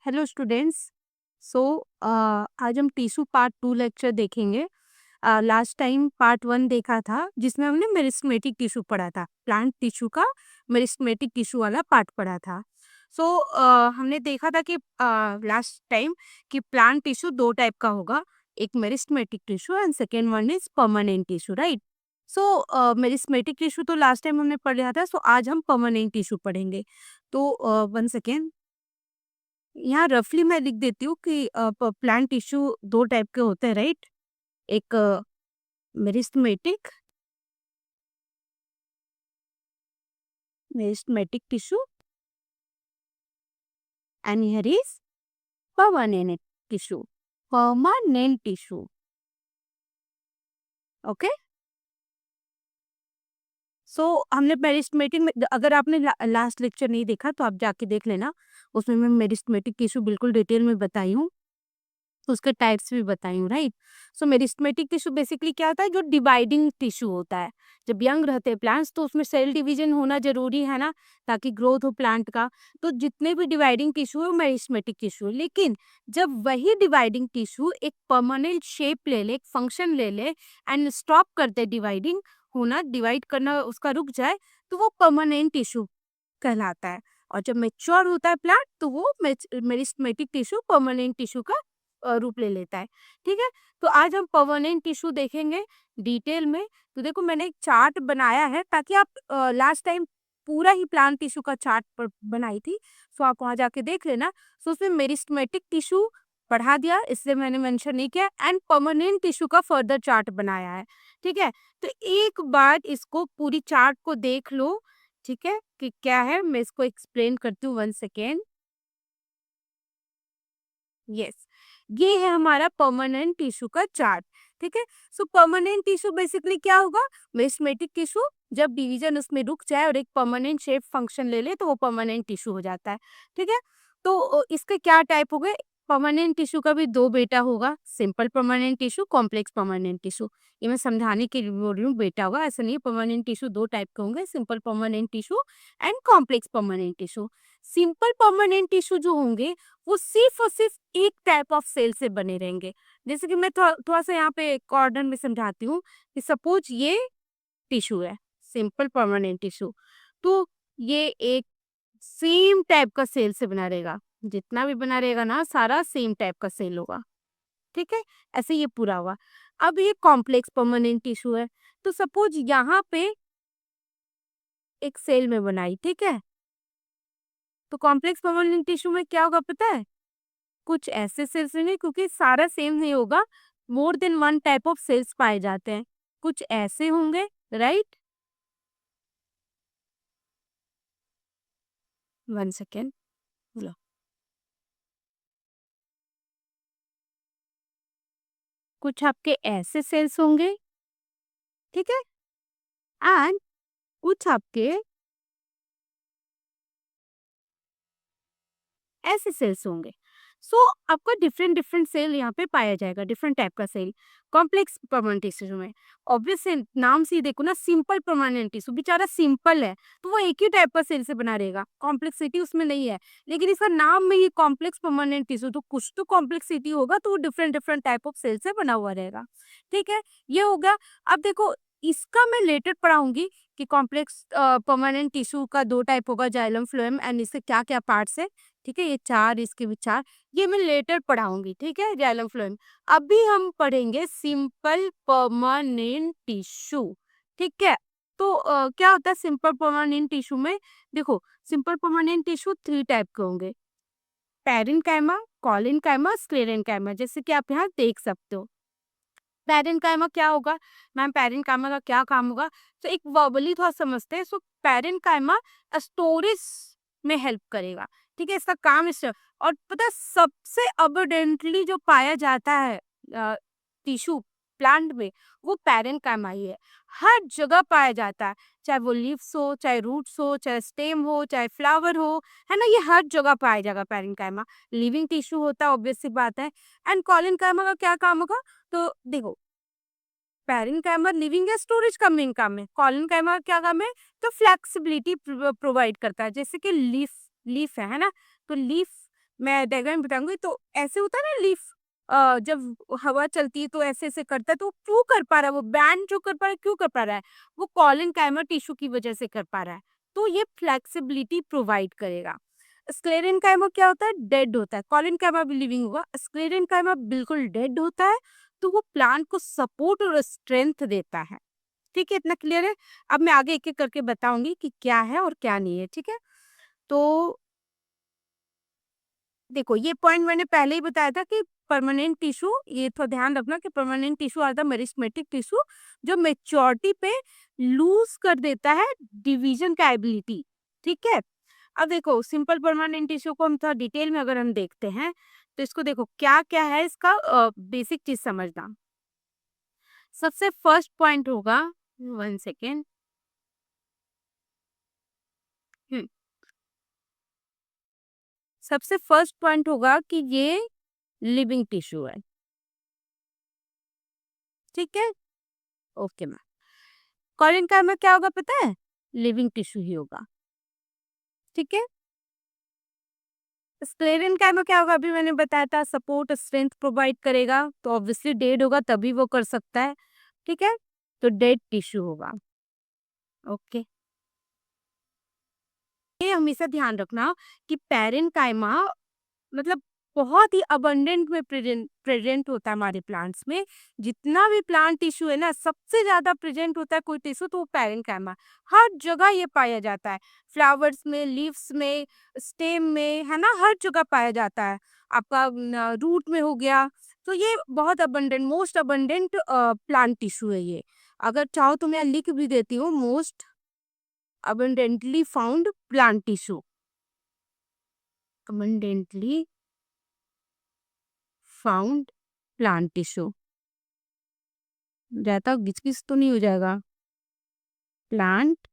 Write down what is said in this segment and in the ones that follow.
Hello students. सो आज हम tissue part 2 lecture देखेंगे। लास्ट टाइम पार्ट 1 देखा था जिसमें हमने मेरिस्टेमेटिक टिश्यू पढ़ा था, प्लांट टिश्यू का मेरिस्टेमेटिक टिश्यू वाला पार्ट पढ़ा था। सो हमने देखा था कि लास्ट टाइम कि प्लांट टिश्यू दो टाइप का होगा, एक meristematic tissue and second one is permanent tissue, right. So meristematic tissue तो लास्ट टाइम हमने पढ़ लिया था, सो आज हम परमानेंट टिश्यू पढ़ेंगे। तो वन सेकेंड, यहाँ रफली मैं लिख देती हूँ कि प्लांट टिश्यू दो टाइप के होते हैं, राइट। एक meristematic meristematic tissue and here is permanent tissue. Permanent tissue, okay. So हमने मेरिस्टेमेटिक में, अगर आपने लास्ट लेक्चर नहीं देखा तो आप जाके देख लेना, उसमें मैं मेरिस्टेमेटिक टिश्यू बिल्कुल डिटेल में बताई हूँ, तो उसके टाइप्स भी बताई हूँ, राइट। सो मेरिस्टेमेटिक टिश्यू बेसिकली क्या होता है, जो डिवाइडिंग टिश्यू होता है। जब यंग रहते हैं प्लांट्स तो उसमें सेल डिवीजन होना जरूरी है ना, ताकि ग्रोथ हो प्लांट का। तो जितने भी डिवाइडिंग टिश्यू है वो मेरिस्टेमेटिक टिश्यू है। लेकिन जब वही डिवाइडिंग टिश्यू एक परमानेंट शेप ले ले, एक फंक्शन ले ले एंड स्टॉप कर दे डिवाइडिंग होना, डिवाइड करना उसका रुक जाए, तो वो परमानेंट टिश्यू कहलाता है। और जब मेच्योर होता है प्लांट तो वो मेरिस्टेमेटिक टिश्यू परमानेंट टिश्यू का रूप ले लेता है, ठीक है। तो आज हम परमानेंट टिश्यू देखेंगे डिटेल में। तो देखो मैंने एक चार्ट बनाया है ताकि आप लास्ट टाइम पूरा ही प्लांट टिश्यू का चार्ट बनाई थी, सो आप वहां जाके देख लेना। सो उसमें मेरिस्टेमेटिक टिश्यू पढ़ा दिया, इसलिए मैंने मेंशन नहीं किया, एंड परमानेंट टिश्यू का फर्दर चार्ट बनाया है, ठीक है। तो एक बार इसको पूरी चार्ट को देख लो, ठीक है, कि क्या है। मैं इसको एक्सप्लेन करती हूँ, वन सेकेंड। यस, ये है हमारा परमानेंट टिश्यू का चार्ट, ठीक है। सो परमानेंट टिश्यू बेसिकली क्या होगा, मेरिस्टेमेटिक टिश्यू जब डिवीजन उसमें रुक जाए और एक परमानेंट शेप फंक्शन ले ले तो वो परमानेंट टिश्यू हो जाता है, ठीक है। तो इसके क्या टाइप हो गए, परमानेंट टिश्यू का भी दो बेटा होगा, simple permanent tissue, complex permanent tissue. ये मैं समझाने के लिए बोल रही हूँ, बेटा होगा ऐसा नहीं। परमानेंट टिश्यू दो टाइप के होंगे, simple permanent tissue and complex permanent tissue. Simple permanent tissue जो होंगे वो सिर्फ और सिर्फ एक टाइप ऑफ सेल से बने रहेंगे। जैसे कि मैं थोड़ा सा यहाँ पे कॉर्नर में समझाती हूँ कि सपोज ये टिश्यू है, सिंपल परमानेंट टिश्यू, तो ये एक सेम टाइप का सेल से बना रहेगा। जितना भी बना रहेगा ना, सारा सेम टाइप का सेल होगा, ठीक है। ऐसे ये पूरा हुआ। अब ये कॉम्प्लेक्स परमानेंट टिश्यू है, तो सपोज यहाँ पे एक सेल में बनाई, ठीक है। तो कॉम्प्लेक्स परमानेंट टिश्यू में क्या होगा पता है, कुछ ऐसे सेल्स होंगे, क्योंकि सारा सेम नहीं होगा, more than one type of cells पाए जाते हैं। कुछ ऐसे होंगे, राइट। वन सेकेंड, लो, कुछ आपके ऐसे सेल्स होंगे, ठीक है, एंड कुछ आपके ऐसे सेल्स होंगे। सो आपको डिफरेंट डिफरेंट सेल यहाँ पे पाया जाएगा, डिफरेंट टाइप का सेल कॉम्प्लेक्स परमानेंट टिश्यू में। ऑब्वियस से नाम से ही देखो ना, सिंपल परमानेंट टिश्यू बेचारा सिंपल है, तो वो एक ही टाइप का सेल से बना रहेगा, कॉम्प्लेक्सिटी उसमें नहीं है। लेकिन इसका नाम में ही कॉम्प्लेक्स परमानेंट टिश्यू, तो कुछ तो कॉम्प्लेक्सिटी होगा, तो वो different different type of cell से बना हुआ रहेगा, ठीक है। ये हो गया। अब देखो, इसका मैं लेटर पढ़ाऊंगी कि कॉम्प्लेक्स परमानेंट टिश्यू का दो टाइप होगा, जाइलम फ्लोएम, एंड इसके क्या क्या पार्ट्स है, ठीक है। ये चार, इसके भी चार, ये मैं लेटर पढ़ाऊंगी, ठीक है, जाइलम फ्लोएम। अभी हम पढ़ेंगे सिंपल परमानेंट टिश्यू, ठीक है। तो क्या होता है सिंपल परमानेंट टिश्यू में, देखो simple permanent tissue three type के होंगे, पैरेन्काइमा, कॉलिन्काइमा, स्क्लेरेन्काइमा, जैसे कि आप यहाँ देख सकते हो। पैरेन्काइमा क्या होगा मैम, पैरेन्काइमा का क्या काम होगा, तो एक वर्बली थोड़ा समझते हैं। सो पैरेन्काइमा स्टोरेज में हेल्प करेगा, ठीक है, इसका काम इस। और पता है सबसे अबंडेंटली जो पाया जाता है टिश्यू प्लांट में, वो पैरेन्काइमा ही है। हर जगह पाया जाता है, चाहे वो लीव्स हो, चाहे रूट्स हो, चाहे स्टेम हो, चाहे फ्लावर हो, है ना, ये हर जगह पाया जाएगा पैरेन्काइमा। लिविंग टिश्यू होता है, ऑब्वियस सी बात है। एंड कॉलिन्काइमा का क्या काम होगा, तो देखो पैरेन्काइमा लिविंग या स्टोरेज का मेन काम है, कॉलिन्काइमा का क्या काम है, तो फ्लेक्सिबिलिटी प्रोवाइड करता है। जैसे कि लीफ लीफ है ना, तो लीफ मैं डायग्राम बताऊंगी। तो ऐसे होता है ना लीफ, जब हवा चलती है तो ऐसे ऐसे करता है, तो वो क्यों कर पा रहा है, वो बैंड जो कर पा रहा है क्यों कर पा रहा है, वो कॉलिन काइमा टिश्यू की वजह से कर पा रहा है। तो ये फ्लेक्सिबिलिटी प्रोवाइड करेगा। स्क्लेरेन काइमा क्या होता है, डेड होता है। कॉलिन काइमा भी लिविंग होगा, स्क्लेरेन काइमा बिल्कुल डेड होता है। तो वो प्लांट को सपोर्ट और स्ट्रेंथ देता है। ठीक है, इतना क्लियर है। अब मैं आगे एक एक करके बताऊंगी कि क्या है और क्या नहीं है। ठीक है, तो देखो ये पॉइंट मैंने पहले ही बताया था कि परमानेंट टिश्यू, ये तो ध्यान रखना कि permanent tissue are the meristematic tissue जो मेच्योरिटी पे लूज कर देता है डिवीजन का एबिलिटी। ठीक है, अब देखो सिंपल परमानेंट टिश्यू को हम थोड़ा डिटेल में अगर हम देखते हैं, तो इसको देखो क्या क्या है, इसका बेसिक चीज समझना। सबसे फर्स्ट पॉइंट होगा, 1 सेकेंड। सबसे फर्स्ट पॉइंट होगा कि ये लिविंग टिश्यू है। ठीक है, ओके मैम। कॉलिन का में क्या होगा पता है, लिविंग टिश्यू ही होगा। ठीक है, स्क्लेरन का में क्या होगा, अभी मैंने बताया था सपोर्ट स्ट्रेंथ प्रोवाइड करेगा, तो ऑब्वियसली डेड होगा तभी वो कर सकता है। ठीक है, तो डेड टिश्यू होगा। ओके, ये हमेशा ध्यान रखना कि पैरेन्काइमा मतलब बहुत ही अबंडेंट में प्रेजेंट प्रेजेंट होता है हमारे प्लांट्स में। जितना भी प्लांट टिश्यू है ना, सबसे ज्यादा प्रेजेंट होता है कोई टिश्यू तो वो पैरेन्काइमा। हर जगह ये पाया जाता है, फ्लावर्स में, लीव्स में, स्टेम में, है ना, हर जगह पाया जाता है। आपका रूट में हो गया। तो ये बहुत abundant, most abundant plant tissue है ये। अगर चाहो तो मैं लिख भी देती हूँ, most abundantly found plant tissue, abundantly found plant tissue। ज्यादा घिचकिच तो नहीं हो जाएगा, प्लांट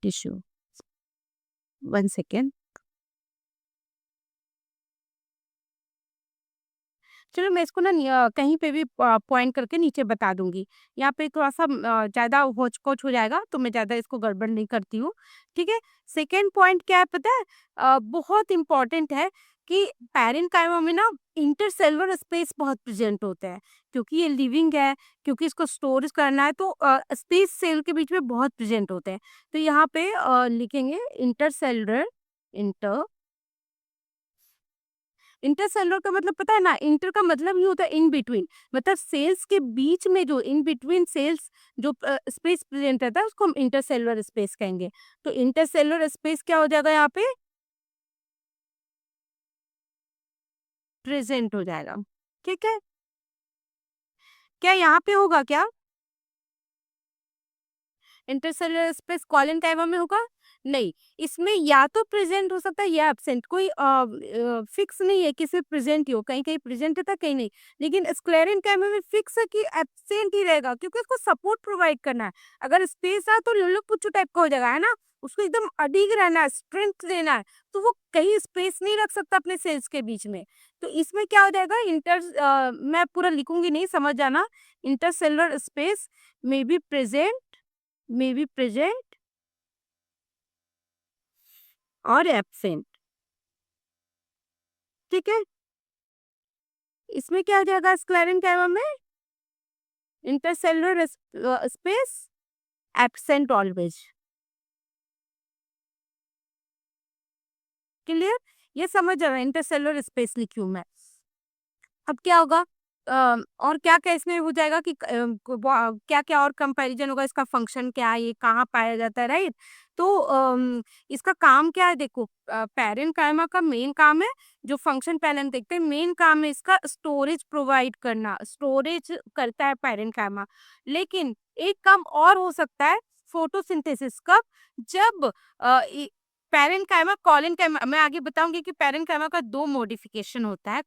टिश्यू। 1 सेकेंड, चलो मैं इसको ना कहीं पे भी पॉइंट करके नीचे बता दूंगी। यहाँ पे थोड़ा सा ज्यादा होच हो जाएगा, तो मैं ज्यादा इसको गड़बड़ नहीं करती हूँ। ठीक है, सेकेंड पॉइंट क्या है पता है, बहुत इंपॉर्टेंट है कि पैरेन्काइमा में ना इंटरसेलुलर स्पेस बहुत प्रेजेंट होता है। क्योंकि ये लिविंग है, क्योंकि इसको स्टोरेज करना है, तो स्पेस सेल के बीच में बहुत प्रेजेंट होते हैं। तो यहाँ पे लिखेंगे इंटरसेलुलर। इंटर इंटरसेलुलर का मतलब पता है ना, इंटर का मतलब ही होता है इन बिटवीन। मतलब सेल्स के बीच में जो इन बिटवीन सेल्स जो स्पेस प्रेजेंट रहता है उसको हम इंटरसेलुलर स्पेस कहेंगे। तो इंटरसेलुलर स्पेस क्या हो जाएगा यहाँ पे, प्रेजेंट हो जाएगा। ठीक है, क्या यहाँ पे होगा क्या, इंटरसेलुलर स्पेस कॉलन काइवा में होगा? नहीं, इसमें या तो प्रेजेंट हो सकता है या एब्सेंट, कोई फिक्स नहीं है कि सिर्फ प्रेजेंट ही हो, कहीं कहीं प्रेजेंट रहता कहीं नहीं। लेकिन स्क्लेरन काइमा में फिक्स है कि एब्सेंट ही रहेगा, क्योंकि उसको सपोर्ट प्रोवाइड करना है। अगर स्पेस है तो लुल्लु पुच्चू टाइप का हो जाएगा, है ना। उसको एकदम अडिग रहना है, स्ट्रेंथ देना है, तो वो कहीं स्पेस नहीं रख सकता अपने सेल्स के बीच में। तो इसमें क्या हो जाएगा, मैं पूरा लिखूंगी नहीं, समझ जाना। Intercellular space may be present, may be present और एब्सेंट। ठीक है, इसमें क्या हो जाएगा स्क्लेरन काइमा में, intercellular space absent always. Clear, ये समझ आ रहा है, इंटरसेलुलर स्पेस लिखी हूं मैं। अब क्या होगा, और क्या क्या इसमें हो जाएगा कि क्या क्या और कंपैरिजन होगा, इसका फंक्शन क्या है, ये कहाँ पाया जाता है, राइट। तो इसका काम क्या है, देखो पैरेन्काइमा का मेन काम है, जो फंक्शन पहले हम देखते हैं, मेन काम है इसका स्टोरेज प्रोवाइड करना, स्टोरेज करता है पैरेन्काइमा। लेकिन एक काम और हो सकता है, फोटोसिंथेसिस। कब, जब पैरेन्काइमा कॉलिन काइमा, मैं आगे बताऊंगी कि पैरेन्काइमा का दो मॉडिफिकेशन होता है,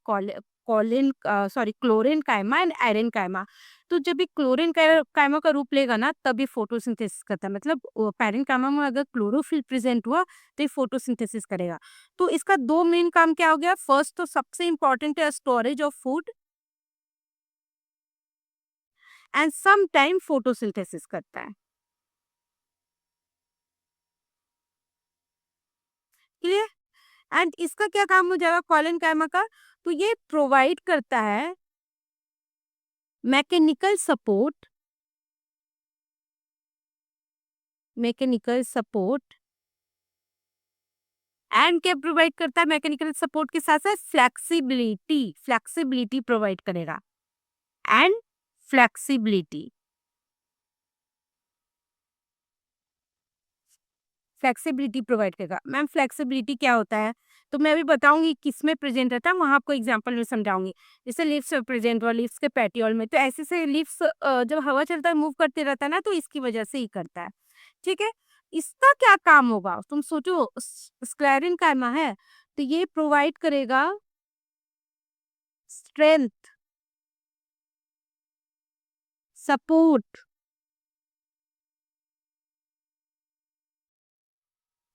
कॉलिन sorry chlorenchyma and aerenchyma. तो जब भी क्लोरीन काइमा का रूप लेगा ना, तभी फोटोसिंथेसिस करता है। मतलब पैरेंट काइमा में अगर क्लोरोफिल प्रेजेंट हुआ तो ये फोटोसिंथेसिस करेगा। तो इसका दो मेन काम क्या हो गया, फर्स्ट तो सबसे इंपॉर्टेंट है storage of food, and some time photosynthesis करता है। क्लियर, एंड इसका क्या काम हो जाएगा कॉलेनकाइमा का? तो ये प्रोवाइड करता है mechanical support, mechanical support and क्या प्रोवाइड करता है मैकेनिकल सपोर्ट के साथ साथ फ्लेक्सिबिलिटी, फ्लेक्सिबिलिटी प्रोवाइड करेगा एंड फ्लेक्सिबिलिटी, फ्लेक्सिबिलिटी प्रोवाइड करेगा। मैम फ्लेक्सिबिलिटी क्या होता है? तो मैं अभी बताऊंगी किसमें प्रेजेंट रहता है, वहां आपको एग्जांपल में समझाऊंगी। जैसे लिफ्ट प्रेजेंट हुआ लिफ्ट के पेटियोल में, तो ऐसे से लिफ्ट जब हवा चलता है मूव करते रहता है ना, तो इसकी वजह से ही करता है। ठीक है, इसका क्या काम होगा तुम सोचो, स्क्लेरिन का है, तो ये प्रोवाइड करेगा स्ट्रेंथ, सपोर्ट,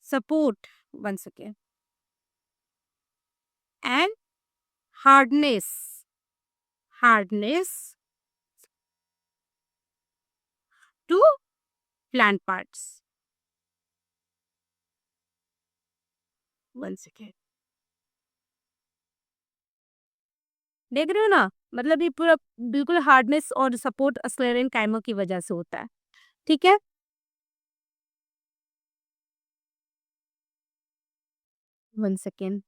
सपोर्ट बन सके and hardness, hardness to plant parts बन सके। देख रहे हो ना, मतलब ये पूरा बिल्कुल हार्डनेस और सपोर्ट स्क्लेरन काइमो की वजह से होता है। ठीक है, 1 सेकेंड,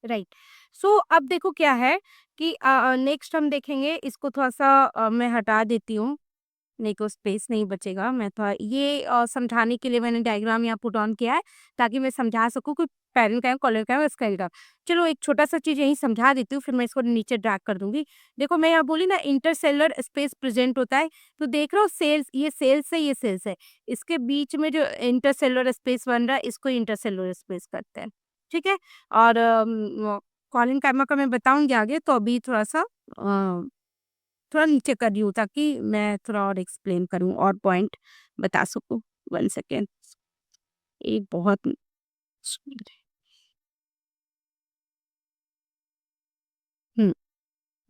राइट। सो अब देखो क्या है कि नेक्स्ट हम देखेंगे इसको, थोड़ा सा मैं हटा देती हूँ, नहीं को स्पेस नहीं बचेगा। मैं थोड़ा ये समझाने के लिए मैंने डायग्राम यहाँ पुट ऑन किया है, ताकि मैं समझा सकूँ कि पैरेंट का है, कॉलर का है और स्केल का। चलो एक छोटा सा चीज़ यहीं समझा देती हूँ, फिर मैं इसको नीचे ड्रैग कर दूंगी। देखो मैं यहाँ बोली ना इंटरसेलुलर स्पेस प्रेजेंट होता है, तो देख रहे हो सेल्स, ये सेल्स है, ये सेल्स है, इसके बीच में जो इंटरसेलुलर स्पेस बन रहा है इसको इंटरसेलुलर स्पेस करते हैं। ठीक है, और कॉलिन काइमा का मैं बताऊंगी आगे, तो अभी थोड़ा सा थोड़ा नीचे कर रही हूँ ताकि मैं थोड़ा और एक्सप्लेन करूँ और पॉइंट बता सकूँ। 1 सेकेंड, एक बहुत हुँ,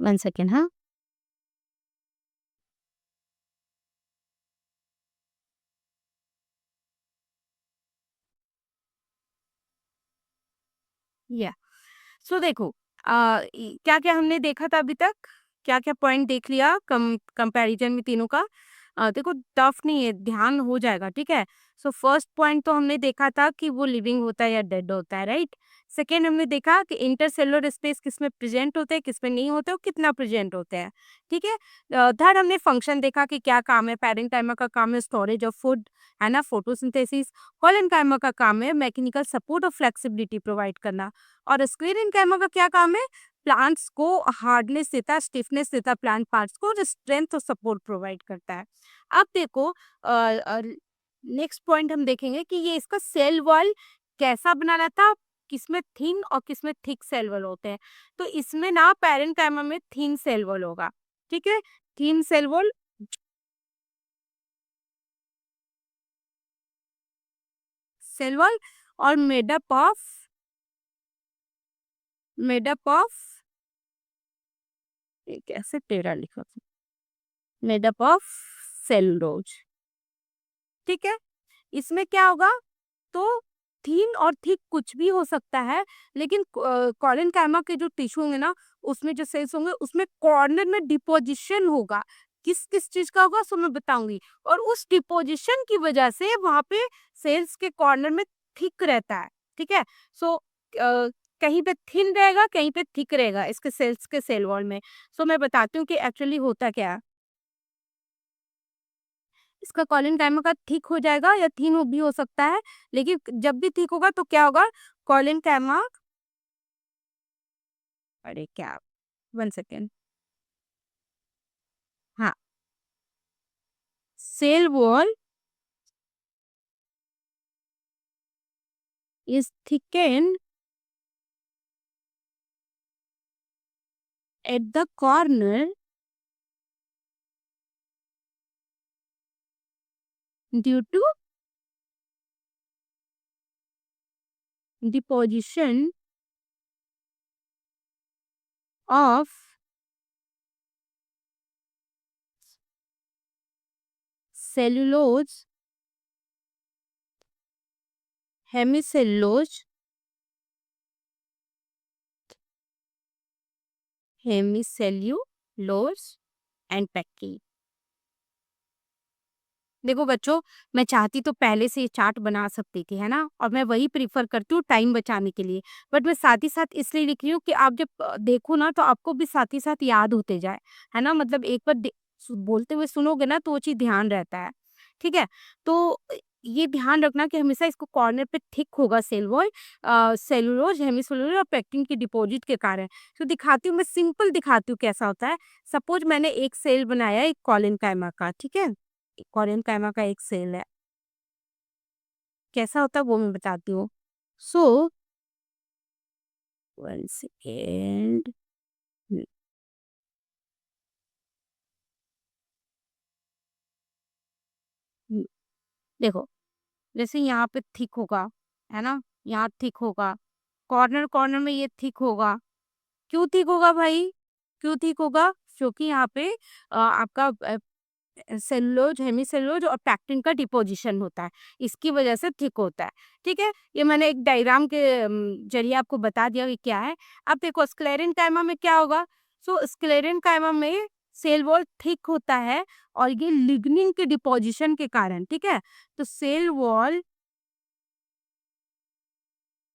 1 सेकेंड हाँ। या सो देखो क्या-क्या हमने देखा था अभी तक? क्या-क्या पॉइंट देख लिया कंपैरिजन में तीनों का? देखो टफ नहीं है, ध्यान हो जाएगा, ठीक है? सो फर्स्ट पॉइंट तो हमने देखा था कि वो लिविंग होता है या डेड होता है, राइट? सेकंड हमने देखा कि इंटरसेल्युलर स्पेस किसमें प्रेजेंट होते हैं, किसमें नहीं होते और कितना प्रेजेंट होते हैं, ठीक है? थर्ड हमने फंक्शन देखा कि क्या काम है, पैरेंकाइमा का काम है स्टोरेज ऑफ फूड, है ना? फोटोसिंथेसिस। कोलेनकाइमा का काम है मैकेनिकल सपोर्ट और फ्लेक्सिबिलिटी प्रोवाइड करना। और स्क्लेरेनकाइमा का क्या काम है? प्लांट्स को हार्डनेस देता है, स्टिफनेस देता है प्लांट पार्ट्स को, और स्ट्रेंथ और सपोर्ट प्रोवाइड करता है। अब देखो नेक्स्ट पॉइंट हम देखेंगे कि ये इसका सेल वॉल कैसा बनाना था, किसमें थिन और किसमें थिक सेल वॉल होते हैं। तो इसमें ना पैरेंकाइमा में थिन सेल वॉल होगा, ठीक है? Thin cell wall, cell wall और मेडअप ऑफ ये कैसे टेढ़ा लिखा, मेडअप ऑफ सेलुलोज, ठीक है? इसमें क्या होगा, तो थीन और थिक कुछ भी हो सकता है, लेकिन कॉलिन कैमा के जो टिश्यू होंगे ना, उसमें जो सेल्स होंगे उसमें कॉर्नर में डिपोजिशन होगा। किस किस चीज का होगा सो मैं बताऊंगी, और उस डिपोजिशन की वजह से वहां पे सेल्स के कॉर्नर में थिक रहता है, ठीक है? सो कहीं पे थिन रहेगा, कहीं पे थिक रहेगा इसके सेल्स के सेल वॉल में। सो मैं बताती हूँ कि एक्चुअली होता क्या है। इसका कॉलिन टाइमर का थिक हो जाएगा या थिन हो भी हो सकता है, लेकिन जब भी थिक होगा तो क्या होगा, कॉलिन कैमा, अरे क्या, 1 सेकेंड, हाँ, cell wall is thickened at the corner due to deposition of cellulose, hemicellulose hemicellulose and pectin. देखो बच्चों, मैं चाहती तो पहले से ये चार्ट बना सकती थी, है ना? और मैं वही प्रेफ़र करती हूँ टाइम बचाने के लिए। बट मैं साथ ही साथ इसलिए लिख रही हूँ कि आप जब देखो ना तो आपको भी साथ ही साथ याद होते जाए, है ना? मतलब एक बार बोलते हुए सुनोगे ना तो वो चीज़ ध्यान रहता है, ठीक है? तो ये ध्यान रखना कि हमेशा इसको कॉर्नर पे थिक होगा सेल वॉल, सेलुलोज, हेमिसेल्यूलोज और पेक्टिन की डिपॉज़िट के कारण। तो दिखाती हूँ, मैं सिंपल दिखाती हूँ कैसा होता है। सपोज़ मैंने एक सेल बनाया है एक कोलेनकाइमा का, ठीक है? कोरियन कैमा का एक सेल है, कैसा होता है वो मैं बताती हूँ। सो 1 सेकंड। हुँ, हुँ, देखो, जैसे यहाँ पे थिक होगा, है ना? यहाँ थिक होगा, कॉर्नर-कॉर्नर में ये थिक होगा। क्यों थिक होगा भाई? क्यों थिक होगा? क्योंकि यहाँ पे आपका सेलुलोज, हेमिसेलुलोज और पैक्टिन का डिपोज़िशन होता है, इसकी वजह से थिक होता है, ठीक है? ये मैंने एक डायग्राम के ज़रिए आपको बता दिया कि क्या है। अब देखो स्क्लेरेनकाइमा में क्या होगा? सो स्क्लेरेनकाइमा में सेल वॉल थिक होता है और ये लिग्निन के डिपोज़िशन के कारण, ठीक है? तो cell wall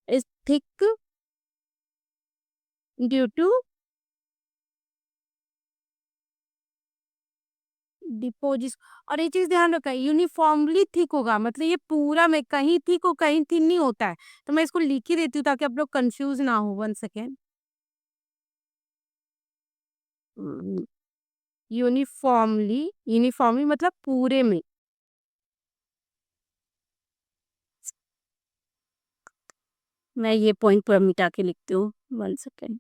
is thick due to deposits. और ये चीज़ ध्यान रखा यूनिफ़ॉर्मली थिक होगा, मतलब ये पूरा में कहीं थिक और कहीं थिन नहीं होता है। तो मैं इसको लिख ही देती हूँ ताकि आप लोग कन्फ्यूज़ ना हो। 1 सेकंड। उम, यूनिफ़ॉर्मली मतलब पूरे में। मैं ये पॉइंट पूरा मिटा के लिखती हूँ। 1 सेकंड।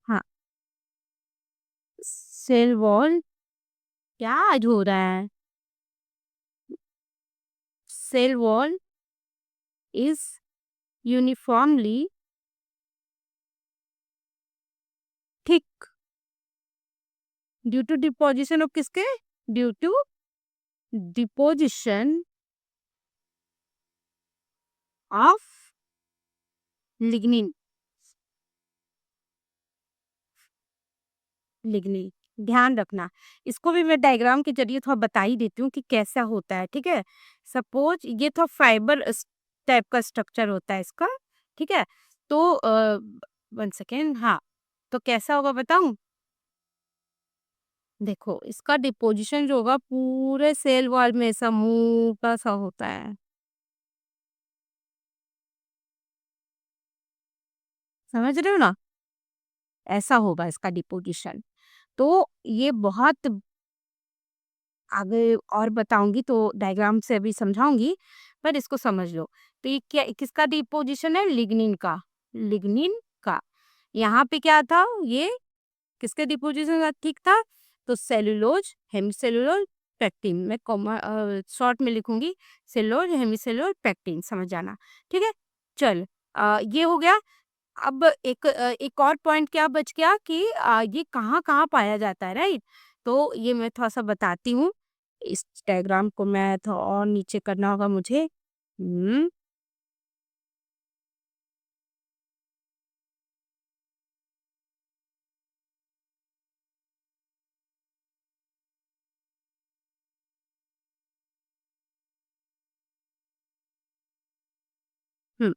हाँ, सेल वॉल क्या आज हो रहा है? Cell wall is uniformly thick due to deposition of किसके? Due to deposition of lignin. Lignin, ध्यान रखना। इसको भी मैं डायग्राम के ज़रिए थोड़ा बता ही देती हूँ कि कैसा होता है, ठीक है? सपोज़ ये थोड़ा फाइबर टाइप का स्ट्रक्चर होता है इसका, ठीक है? तो 1 सेकंड, हाँ, तो कैसा होगा बताऊँ? देखो, इसका डिपोज़िशन जो होगा पूरे सेल वॉल में ऐसा मोटा-सा होता है। समझ रहे हो ना? ऐसा होगा इसका डिपोज़िशन। तो ये बहुत आगे और बताऊँगी तो डायग्राम से अभी समझाऊँगी, पर इसको समझ लो। तो ये क्या किसका डिपोज़िशन है? लिग्निन का, लिग्निन का। यहाँ पे क्या था? ये किसके डिपोज़िशन का ठीक था? तो सेलुलोज, हेमिसेलुलोज, पेक्टिन। मैं शॉर्ट में लिखूँगी सेलुलोज, हेमिसेलुलोज, पेक्टिन, समझ जाना। ठीक है? चल, ये हो गया। अब एक और पॉइंट क्या बच गया कि ये कहाँ-कहाँ पाया जाता है, राइट? तो ये मैं थोड़ा-सा बताती हूँ। इस डायग्राम को मैं थोड़ा और नीचे करना होगा मुझे। हुँ, हुँ।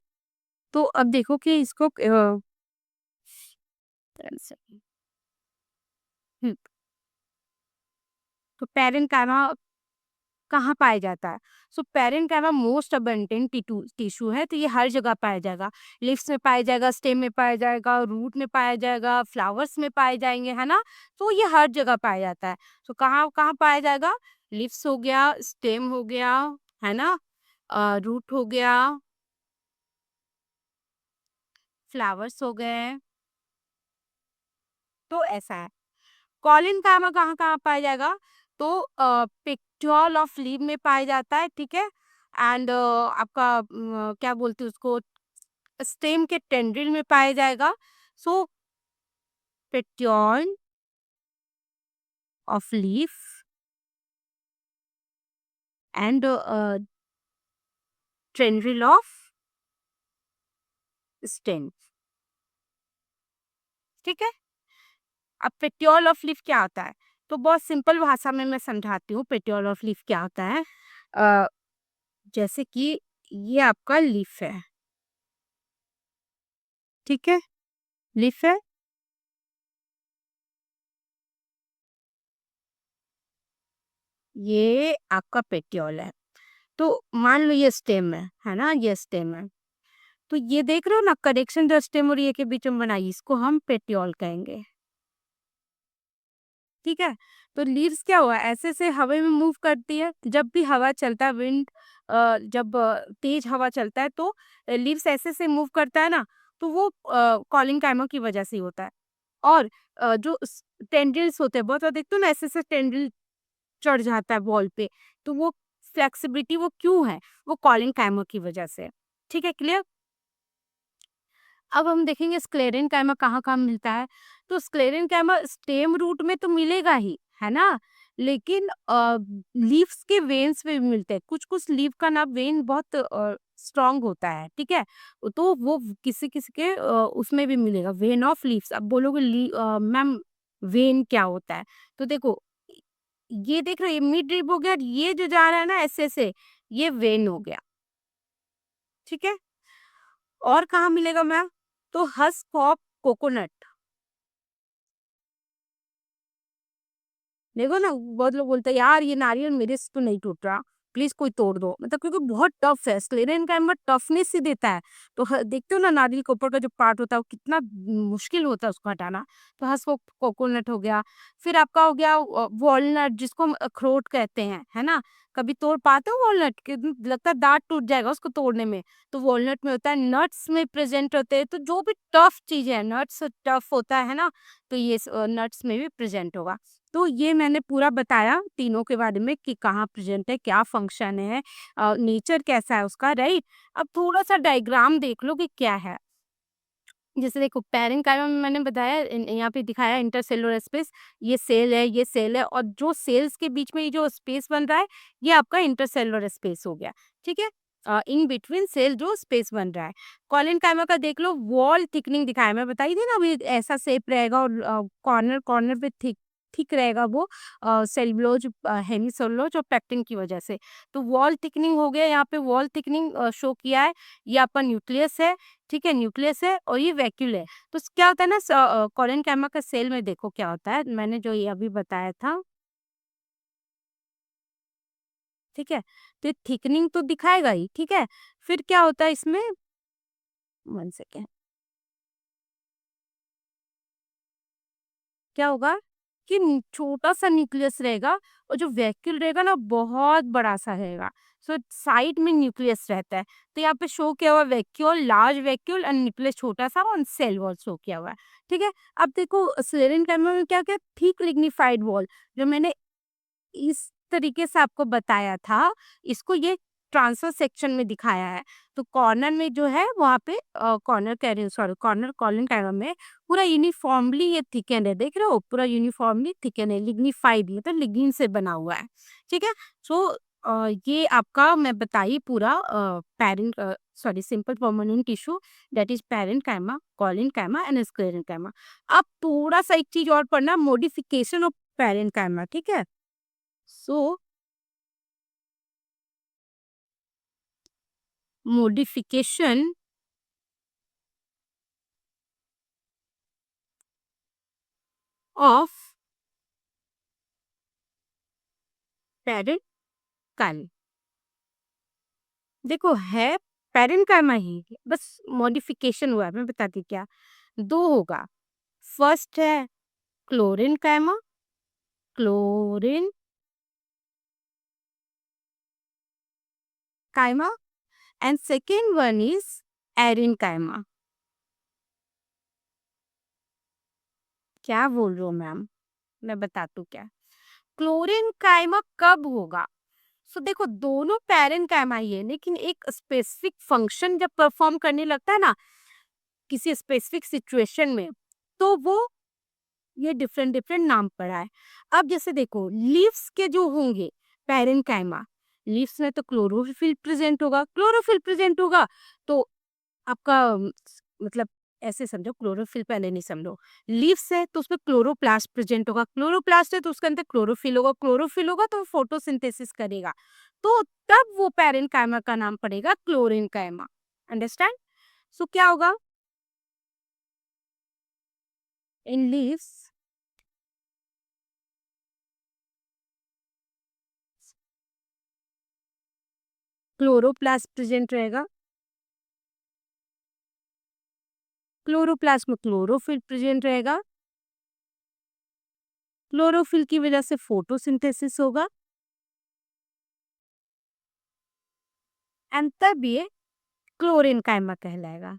तो अब देखो कि इसको 1 सेकंड। हुँ, तो पैरेन्काइमा कहाँ पाया जाता है? सो पैरेन्काइमा मोस्ट अबंडेंट टिश्यू है, तो ये हर जगह पाया जाएगा। लीव्स में पाया जाएगा, स्टेम में पाया जाएगा, रूट में पाया जाएगा, फ्लावर्स में पाए जाएँगे, है ना? तो ये हर जगह पाया जाता है। तो कहाँ-कहाँ पाया जाएगा? लीव्स हो गया, स्टेम हो गया, है ना? रूट हो गया, फ्लावर्स हो गए, तो ऐसा है। कॉलिन कहाँ-कहाँ पाया जाएगा? तो पिक्टोल ऑफ लीफ में पाया जाता है, ठीक है? एंड आपका क्या बोलते हैं उसको, स्टेम के टेंड्रिल में पाया जाएगा। So petiole of leaf and tendril of stem. ठीक है? अब पेट्योल ऑफ लीफ क्या होता है? तो बहुत सिंपल भाषा में मैं समझाती हूँ पेट्योल ऑफ लीफ क्या होता है। अ, जैसे कि ये आपका लीफ है, ठीक है? लीफ है, ये आपका पेट्योल है। तो मान लो ये स्टेम है ना? ये स्टेम है। तो ये देख रहे हो ना कनेक्शन जो स्टेम और ये के बीच में बनाई, इसको हम पेट्योल कहेंगे, ठीक है? तो लीव्स क्या हुआ ऐसे से हवा में मूव करती है, जब भी हवा चलता है विंड जब तेज हवा चलता है तो लीव्स ऐसे से मूव करता है ना, तो वो कॉलिंग टाइमर की वजह से ही होता है। और जो टेंड्रिल्स होते हैं बहुत बार देखते हो ना ऐसे ऐसे टेंड्रिल चढ़ जाता है बॉल पे, तो वो फ्लेक्सिबिलिटी वो क्यों है? वो कॉलिंग टाइमर की वजह से है। ठीक है, क्लियर? अब हम देखेंगे स्क्लेरेनकाइमा कहाँ-कहाँ मिलता है। तो स्क्लेरेनकाइमा स्टेम रूट में तो मिलेगा ही, है ना? लेकिन लीव्स के वेन्स में भी मिलते हैं। कुछ-कुछ लीफ का ना वेन बहुत स्ट्रॉन्ग होता है, ठीक है? तो वो किसी-किसी के उसमें भी मिलेगा, वेन ऑफ लीव्स। अब बोलोगे मैम वेन क्या होता है? तो देखो ये देख रहे हो ये मिड रिब हो गया और ये जो जा रहा है ना ऐसे-ऐसे, ये वेन हो गया, ठीक है? और कहाँ मिलेगा मैम? तो हस्क ऑफ कोकोनट। देखो ना बहुत लोग बोलते हैं यार ये नारियल मेरे से तो नहीं टूट रहा, प्लीज कोई तोड़ दो, मतलब क्योंकि बहुत टफ है, स्क्लेरन का टफनेस ही देता है। तो देखते हो ना नारियल के ऊपर का जो पार्ट होता है वो कितना मुश्किल होता है उसको हटाना। तो हंस वो कोकोनट हो गया। फिर आपका हो गया वॉलनट जिसको हम अखरोट कहते हैं, है ना? कभी तोड़ पाते हो वॉलनट के? लगता है दांत टूट जाएगा उसको तोड़ने में। तो वॉलनट में होता है, नट्स में प्रेजेंट होते हैं। तो जो भी टफ चीज है नट्स टफ होता है ना, तो ये नट्स में भी प्रेजेंट होगा। तो ये मैंने पूरा बताया तीनों के बारे में कि कहाँ प्रेजेंट है, क्या फंक्शन है, नेचर कैसा है उसका, राइट? अब थोड़ा-सा डायग्राम देख लो कि क्या है। जैसे देखो पैरेंकाइमा में मैंने बताया यहाँ पे दिखाया इंटरसेलुलर स्पेस, ये सेल है, ये सेल है और जो सेल्स के बीच में ये जो स्पेस बन रहा है, ये आपका इंटरसेलुलर स्पेस हो गया, ठीक है? इन बिटवीन सेल जो स्पेस बन रहा है। कॉलिनकाइमा का देख लो वॉल थिकनिंग दिखाया, मैं बताई थी ना अभी ऐसा शेप रहेगा और कॉर्नर कॉर्नर पे थिक थिक रहेगा वो सेलुलोज हेमिसेलुलोज और पेक्टिन की वजह से। तो वॉल थिकनिंग हो गया, यहाँ पे वॉल थिकनिंग शो किया है। ये आपका न्यूक्लियस है, ठीक है? न्यूक्लियस है और ये वैक्यूल है। तो क्या होता है ना कोलेनकाइमा का सेल में देखो क्या होता है, मैंने जो ये अभी बताया था, ठीक है? तो ये थिकनिंग तो दिखाएगा ही, ठीक है? फिर क्या होता है इसमें 1 सेकंड, क्या होगा कि छोटा-सा न्यूक्लियस रहेगा और जो वैक्यूल रहेगा ना बहुत बड़ा-सा रहेगा। सो साइड में न्यूक्लियस रहता है। तो यहाँ पे शो किया हुआ है vacuole, large vacuole and nucleus छोटा-सा और सेल वॉल शो किया हुआ है, ठीक है? अब देखो सेलेनिन में क्या-क्या थिक लिग्निफाइड वॉल जो मैंने इस तरीके से आपको बताया था, इसको ये ट्रांसफर सेक्शन में दिखाया है। तो कॉर्नर में जो है वहाँ पे कॉर्नर कह रही हूँ सॉरी कॉर्नर कॉलन कैरम में पूरा यूनिफ़ॉर्मली ये थिकन है, देख रहे हो? पूरा यूनिफ़ॉर्मली थिकन है, लिग्निफाइड मतलब लिग्निन से बना हुआ है, ठीक है? सो ये आपका मैं बताई पूरा sorry simple permanent tissue that is parenchyma, collenchyma and sclerenchyma. अब थोड़ा-सा एक चीज़ और पढ़ना मॉडिफिकेशन ऑफ पैरेन्काइमा, ठीक है? So, modification of parenchyma देखो है पैरेन्काइमा ही, बस मॉडिफिकेशन हुआ है, मैं बताती क्या। 2 होगा, फर्स्ट है chlorenchyma, chlorenchyma and second one is aerenchyma. क्या बोल रहे हो मैम? मैं बताती हूँ क्या। क्लोरेनकाइमा कब होगा? सो देखो दोनों पैरेन्काइमा ही है, लेकिन एक स्पेसिफिक फंक्शन जब परफॉर्म करने लगता है ना किसी स्पेसिफिक सिचुएशन में, तो वो ये डिफरेंट डिफरेंट नाम पड़ा है। अब जैसे देखो लीव्स के जो होंगे पैरेन्काइमा, लीव्स में तो क्लोरोफिल प्रेजेंट होगा, क्लोरोफिल प्रेजेंट होगा तो आपका मतलब ऐसे समझो, क्लोरोफिल पहले नहीं समझो। लीव्स है तो उसमें क्लोरोप्लास्ट प्रेजेंट होगा, क्लोरोप्लास्ट है तो उसके अंदर क्लोरोफिल होगा, क्लोरोफिल होगा तो फोटोसिंथेसिस करेगा, तो तब वो पैरेन्काइमा का नाम पड़ेगा क्लोरेन्काइमा। अंडरस्टैंड? सो क्या होगा इन लीव्स, क्लोरोप्लास्ट प्रेजेंट रहेगा, क्लोरोप्लास्ट में क्लोरोफिल प्रेजेंट रहेगा, क्लोरोफिल की वजह से फोटोसिंथेसिस होगा एंड तब ये क्लोरेन्काइमा कहलाएगा।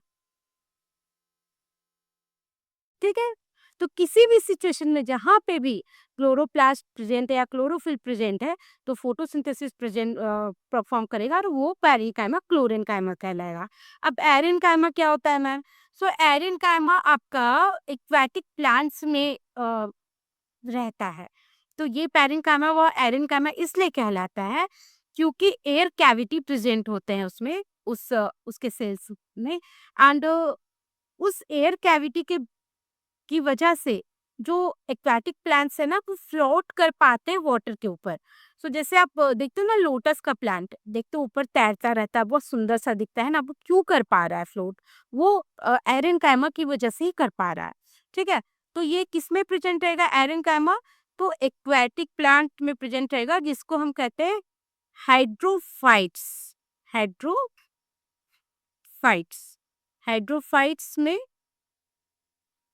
ठीक है? तो किसी भी सिचुएशन में जहाँ पे भी क्लोरोप्लास्ट प्रेजेंट है या क्लोरोफिल प्रेजेंट है, तो फोटोसिंथेसिस परफॉर्म करेगा और वो पैरेन्काइमा क्लोरेन्काइमा कहलाएगा। अब एरेन्काइमा क्या होता है मैम? सो एरेन्काइमा आपका एक्वाटिक प्लांट्स में रहता है। तो ये पैरेन्काइमा व एरेन्काइमा इसलिए कहलाता है क्योंकि एयर कैविटी प्रेजेंट होते हैं उसमें, उसके सेल्स में एंड उस एयर कैविटी के की वजह से जो एक्वाटिक प्लांट्स है ना वो फ्लोट कर पाते हैं वाटर के ऊपर। सो जैसे आप देखते हो ना लोटस का प्लांट, देखते हो ऊपर तैरता रहता है, बहुत सुंदर सा दिखता है ना, वो क्यों कर पा रहा है फ्लोट? वो एरेन्काइमा की वजह से ही कर पा रहा है। ठीक है? तो ये किस में प्रेजेंट रहेगा एरेन्काइमा? तो एक्वाटिक प्लांट में प्रेजेंट रहेगा जिसको हम कहते हैं हाइड्रोफाइट्स। हाइड्रोफाइट्स, हाइड्रोफाइट्स में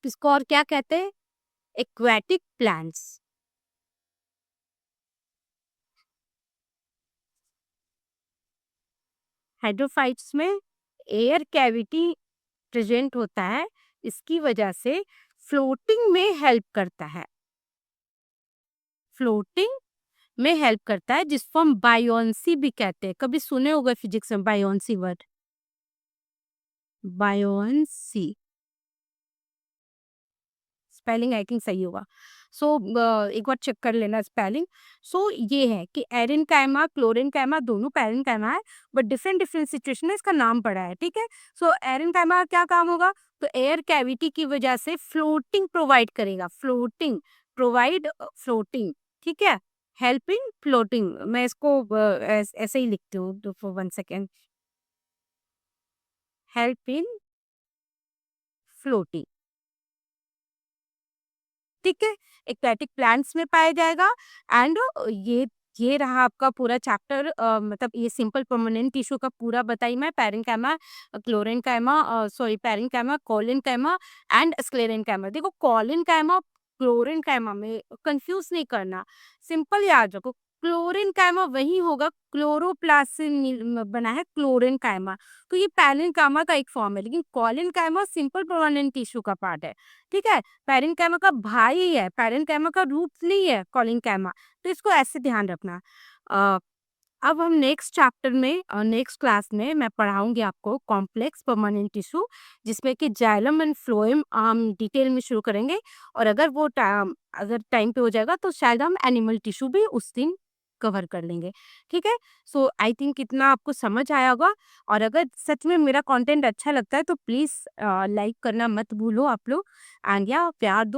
इसको और क्या कहते हैं? Aquatic plants. हाइड्रोफाइट्स में एयर कैविटी प्रेजेंट होता है, इसकी वजह से फ्लोटिंग में हेल्प करता है, फ्लोटिंग में हेल्प करता है जिसको हम बायोन्सी भी कहते हैं। कभी सुने होगा फिजिक्स में buoyancy word, buoyancy spelling I think सही होगा। सो एक बार चेक कर लेना स्पेलिंग। सो ये है कि एरेन्काइमा क्लोरेन्काइमा दोनों पैरेन्काइमा है, बट डिफरेंट डिफरेंट सिचुएशन में इसका नाम पड़ा है। ठीक है? सो एरेन्काइमा का क्या काम होगा? तो एयर कैविटी की वजह से फ्लोटिंग प्रोवाइड करेगा, फ्लोटिंग प्रोवाइड, फ्लोटिंग। ठीक है? हेल्प इन फ्लोटिंग, मैं इसको ऐसे ही लिखती हूँ for 1 second, help in floating. ठीक है? एक्वाटिक प्लांट्स में पाया जाएगा एंड ये रहा आपका पूरा चैप्टर, मतलब ये सिंपल परमानेंट टिश्यू का पूरा बताई मैं, parenchyma, क्लोरेन्काइमा, sorry parenchyma, collenchyma and sclerenchyma. देखो कोलेन्काइमा, क्लोरेन्काइमा में कंफ्यूज नहीं करना, सिंपल याद रखो। क्लोरेन्काइमा वही होगा, क्लोरोप्लास्ट से बना है क्लोरेन्काइमा, तो ये पैरेन्काइमा का एक फॉर्म है, लेकिन कोलेन्काइमा सिंपल परमानेंट टिश्यू का पार्ट है। ठीक है? पैरेन्काइमा का भाई ही है, पैरेन्काइमा का रूट नहीं है कोलेन्काइमा, तो इसको ऐसे ध्यान रखना। अ, अब हम नेक्स्ट चैप्टर में, नेक्स्ट क्लास में मैं पढ़ाऊंगी आपको कॉम्प्लेक्स परमानेंट टिश्यू, जिसमें कि जाइलम एंड फ्लोएम हम डिटेल में शुरू करेंगे, और अगर टाइम पे हो जाएगा तो शायद हम एनिमल टिश्यू भी उस दिन कवर कर लेंगे। ठीक है? सो आई थिंक इतना आपको समझ आया होगा, और अगर सच में मेरा कंटेंट अच्छा लगता है तो प्लीज़ लाइक करना मत भूलो आप लोग, एंड या प्यार दो।